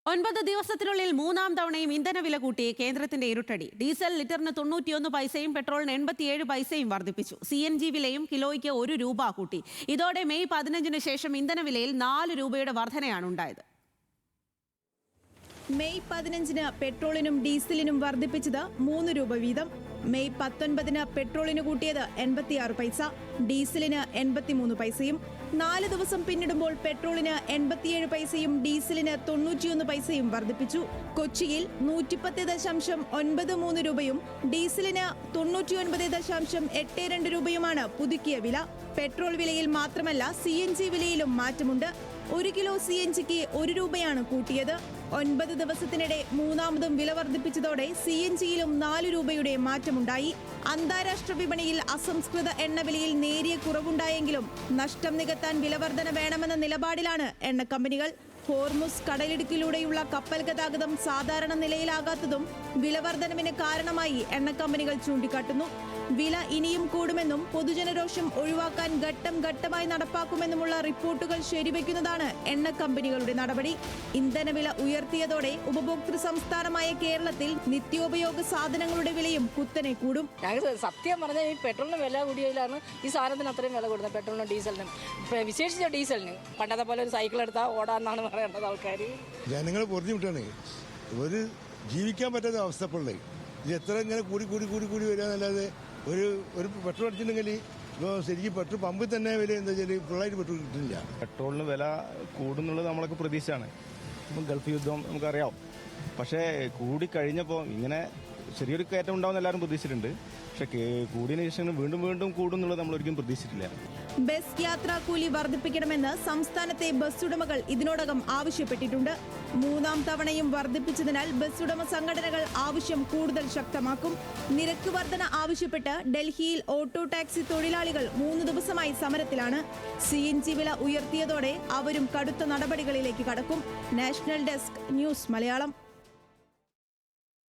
9 ദിവസത്തിനുള്ളിൽ മൂന്നാം തവണയും ഇന്ധനവില കൂട്ടി കേന്ദ്രത്തിന്റെ ഇരുട്ടടി. ഡീസൽ ലിറ്ററിന് 91 പൈസയും പെട്രോളിന് 87 പൈസയും വർദ്ധിപ്പിച്ചു. CNG വിലയും കിലോയ്ക്ക് ₹1 കൂട്ടി. ഇതോടെ മെയ് 15-ന് ശേഷം ഇന്ധനവിലയിൽ 4 രൂപയുടെ വർധനയാണ് ഉണ്ടായത്. മെയ് 15-ന് പെട്രോളിനും ഡീസലിനും വർദ്ധിപ്പിച്ചത് 3 രൂപ വീതം. മെയ് 19-ന് പെട്രോളിന് കൂട്ടിയത് 86 പൈസ, ഡീസലിന് 83 പൈസയും. 4 ദിവസം പിന്നിടുമ്പോൾ പെട്രോളിന് 87 പൈസയും ഡീസലിന് 91 പൈസയും വർദ്ധിപ്പിച്ചു. കൊച്ചിയിൽ 110.93 രൂപയും ഡീസലിന് 99.82 രൂപയുമാണ് പുതുക്കിയ വില. പെട്രോൾ വിലയിൽ മാത്രമല്ല CNG വിലയിലും മാറ്റമുണ്ട്. 1 കിലോ CNGക്ക് 1 രൂപയാണ് കൂട്ടിയത്. 9 ദിവസത്തിനിടെ മൂന്നാമതും വില വർദ്ധിപ്പിച്ചതോടെ CNGയിലും 4 രൂപയുടെ മാറ്റമുണ്ടായി. അന്താരാഷ്ട്ര വിപണിയിൽ അസംസ്കൃത എണ്ണവിലയിൽ നേരിയ കുറവുണ്ടായെങ്കിലും നഷ്ടം നികത്താൻ വിലവർധന വേണമെന്ന നിലപാടിലാണ് എണ്ണ കമ്പനികൾ. ഹോർമുസ് കടലിടുക്കിലൂടെയുള്ള കപ്പൽ ഗതാഗതം സാധാരണ നിലയിലാകാത്തതും വിലവർധനവിന് കാരണമായി എണ്ണ കമ്പനികൾ ചൂണ്ടിക്കാട്ടുന്നു. വില ഇനിയും കൂടുമെന്നും പൊതുജനരോഷം ഒഴിവാക്കാൻ ഘട്ടം ഘട്ടമായി നടപ്പാക്കുമെന്നുമുള്ള റിപ്പോർട്ടുകൾ ശരിവെക്കുന്നതാണ് എണ്ണ കമ്പനികളുടെ നടപടി. ഇന്ധനവില ഉയർത്തിയതോടെ ഉപഭോക്തൃ സംസ്ഥാനമായ കേരളത്തിൽ നിത്യോപയോഗ സാധനങ്ങളുടെ വിലയും കുത്തനെ കൂടും. സത്യം പറഞ്ഞാൽ ഈ പെട്രോളിന് വില കൂടിയതിലാണ് ഈ സാധനത്തിന് അത്രയും വില കൂടുന്നത്. പെട്രോളിനും ഡീസലിനും, വിശേഷിച്ച ഡീസലിന്. പണ്ടത്തെ പോലെ ഒരു സൈക്കിൾ എടുത്താൽ ഓടാന്നാണ് പറയേണ്ടത് ആൾക്കാർ. ജനങ്ങൾ ബുദ്ധിമുട്ടാണ്, ഒരു ജീവിക്കാൻ പറ്റാത്ത അവസ്ഥപ്പുള്ളത്. ഇത് എത്ര ഇങ്ങനെ കൂടി കൂടി കൂടി കൂടി വരികയെന്നല്ലാതെ ഒരു പെട്രോൾ അടിച്ചിട്ടുണ്ടെങ്കിൽ ശരിക്കും പെട്രോൾ പമ്പിൽ തന്നെ വില എന്താ വെച്ചാൽ ഫുള്ളായിട്ട് പെട്രോൾ കിട്ടുന്നില്ല. പെട്രോളിന് വില കൂടുന്നുള്ളത് നമ്മളൊക്കെ പ്രതീക്ഷയാണ്. ഇപ്പം ഗൾഫ് യുദ്ധം നമുക്കറിയാം. പക്ഷേ കൂടിക്കഴിഞ്ഞപ്പോൾ ഇങ്ങനെ ചെറിയൊരു കയറ്റം ഉണ്ടാവുന്ന എല്ലാവരും പ്രതീക്ഷിച്ചിട്ടുണ്ട്. പക്ഷേ കൂടിയതിനു ശേഷം വീണ്ടും വീണ്ടും കൂടുന്നുള്ളത് നമ്മൾ ഒരിക്കലും പ്രതീക്ഷിച്ചിട്ടില്ല. ബസ് യാത്രാക്കൂലി വർദ്ധിപ്പിക്കണമെന്ന് സംസ്ഥാനത്തെ ബസ് ഉടമകൾ ഇതിനോടകം ആവശ്യപ്പെട്ടിട്ടുണ്ട്. മൂന്നാം തവണയും വർദ്ധിപ്പിച്ചതിനാൽ ബസ് ഉടമ സംഘടനകൾ ആവശ്യം കൂടുതൽ ശക്തമാക്കും. നിരക്ക് വർധന ആവശ്യപ്പെട്ട് ഡൽഹിയിൽ ഓട്ടോ ടാക്സി തൊഴിലാളികൾ 3 ദിവസമായി സമരത്തിലാണ്. CNG വില ഉയർത്തിയതോടെ അവരും കടുത്ത നടപടികളിലേക്ക് കടക്കും. National desk, news Malayalam.